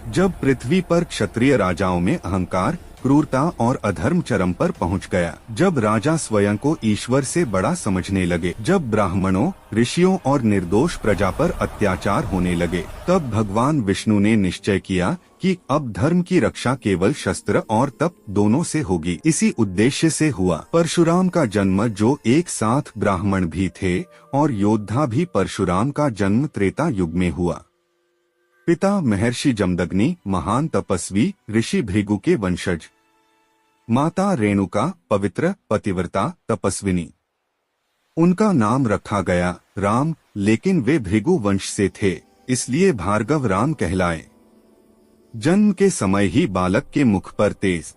जब पृथ्वी पर क्षत्रिय राजाओं में अहंकार, क्रूरता और अधर्म चरम पर पहुंच गया, जब राजा स्वयं को ईश्वर से बड़ा समझने लगे, जब ब्राह्मणों, ऋषियों और निर्दोष प्रजा पर अत्याचार होने लगे, तब भगवान विष्णु ने निश्चय किया कि अब धर्म की रक्षा केवल शस्त्र और तप दोनों से होगी। इसी उद्देश्य से हुआ परशुराम का जन्म, जो एक साथ ब्राह्मण भी थे और योद्धा भी। परशुराम का जन्म त्रेता युग में हुआ। पिता महर्षि जमदग्नि महान तपस्वी ऋषि भृगु के वंशज, माता रेणुका पवित्र पतिव्रता तपस्विनी। उनका नाम रखा गया राम, लेकिन वे भृगु वंश से थे, इसलिए भार्गव राम कहलाए। जन्म के समय ही बालक के मुख पर तेज,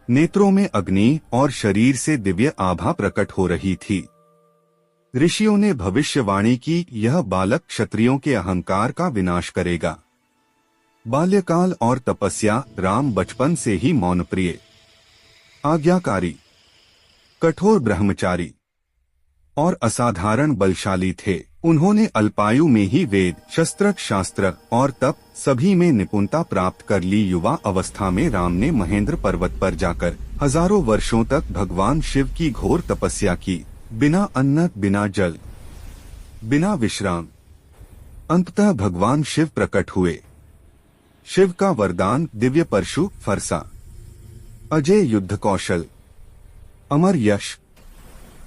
नेत्रों में अग्नि और शरीर से दिव्य आभा प्रकट हो रही थी। ऋषियों ने भविष्यवाणी की, यह बालक क्षत्रियों के अहंकार का विनाश करेगा। बाल्यकाल और तपस्या। राम बचपन से ही मौनप्रिय, आज्ञाकारी, कठोर ब्रह्मचारी और असाधारण बलशाली थे। उन्होंने अल्पायु में ही वेद, शस्त्र, शास्त्र और तप सभी में निपुणता प्राप्त कर ली। युवा अवस्था में राम ने महेंद्र पर्वत पर जाकर हजारों वर्षों तक भगवान शिव की घोर तपस्या की, बिना अन्न, बिना जल, बिना विश्राम। अंततः भगवान शिव प्रकट हुए। शिव का वरदान दिव्य परशु, फरसा, अजय युद्ध कौशल, अमर यश।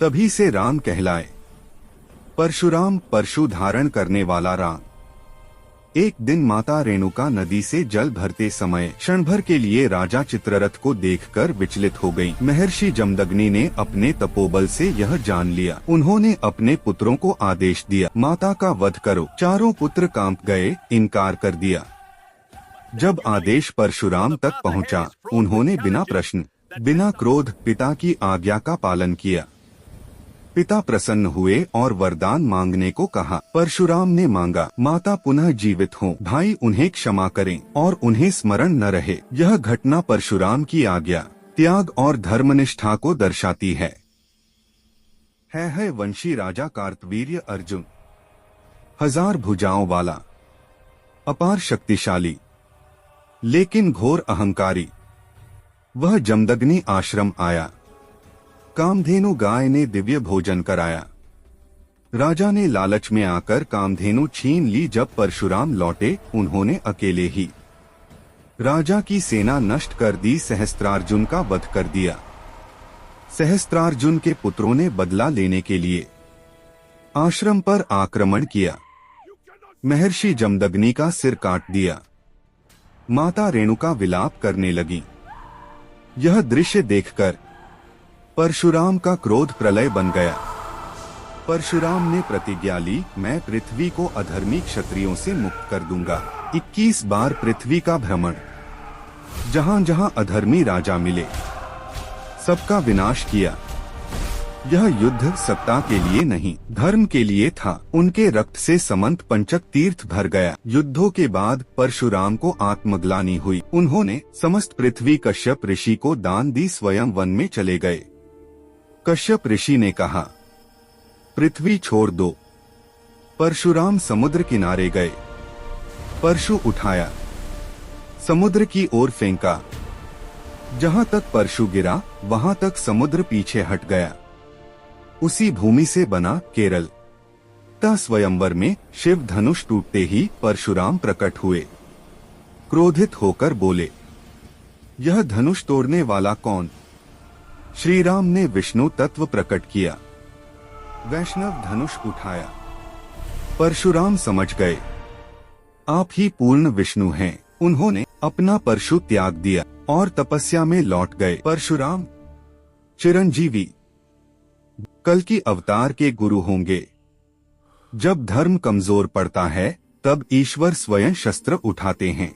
तभी से राम कहलाए। परशुराम, परशु धारण करने वाला राम। एक दिन माता रेणुका नदी से जल भरते समय क्षण भर के लिए राजा चित्ररथ को देखकर विचलित हो गईं। महर्षि जमदग्नि ने अपने तपोबल से यह जान लिया। उन्होंने अपने पुत्रों को आदेश दिया, माता का वध करो। चारों पुत्र कांप गए, इनकार कर दिया। जब आदेश परशुराम तक पहुंचा, उन्होंने बिना प्रश्न, बिना क्रोध पिता की आज्ञा का पालन किया। पिता प्रसन्न हुए और वरदान मांगने को कहा। परशुराम ने मांगा, माता पुनः जीवित हों, भाई उन्हें क्षमा करें और उन्हें स्मरण न रहे। यह घटना परशुराम की आज्ञा, त्याग और धर्मनिष्ठा को दर्शाती है। वंशी राजा कार्तवीर्य अर्जुन, 1000 भुजाओं वाला, अपार शक्तिशाली, लेकिन घोर अहंकारी। वह जमदग्नि आश्रम आया। कामधेनु गाय ने दिव्य भोजन कराया। राजा ने लालच में आकर कामधेनु छीन ली। जब परशुराम लौटे, उन्होंने अकेले ही राजा की सेना नष्ट कर दी, सहस्त्रार्जुन का वध कर दिया। सहस्त्रार्जुन के पुत्रों ने बदला लेने के लिए आश्रम पर आक्रमण किया। महर्षि जमदग्नि का सिर काट दिया। माता रेणुका विलाप करने लगी। यह दृश्य देखकर परशुराम का क्रोध प्रलय बन गया। परशुराम ने प्रतिज्ञा ली, मैं पृथ्वी को अधर्मी क्षत्रियों से मुक्त कर दूंगा। 21 बार पृथ्वी का भ्रमण, जहां जहां अधर्मी राजा मिले, सबका विनाश किया। यह युद्ध सत्ता के लिए नहीं, धर्म के लिए था। उनके रक्त से समंत पंचक तीर्थ भर गया। युद्धों के बाद परशुराम को आत्मग्लानि हुई। उन्होंने समस्त पृथ्वी कश्यप ऋषि को दान दी, स्वयं वन में चले गए। कश्यप ऋषि ने कहा, पृथ्वी छोड़ दो। परशुराम समुद्र किनारे गए। परशु उठाया, समुद्र की ओर फेंका। जहां तक परशु गिरा, वहां तक समुद्र पीछे हट गया। उसी भूमि से बना केरल। स्वयंवर में शिव धनुष टूटते ही परशुराम प्रकट हुए। क्रोधित होकर बोले, यह धनुष तोड़ने वाला कौन? श्री राम ने विष्णु तत्व प्रकट किया। वैष्णव धनुष उठाया। परशुराम समझ गए, आप ही पूर्ण विष्णु हैं। उन्होंने अपना परशु त्याग दिया और तपस्या में लौट गए। परशुराम चिरंजीवी, कल की अवतार के गुरु होंगे। जब धर्म कमजोर पड़ता है, तब ईश्वर स्वयं शस्त्र उठाते हैं।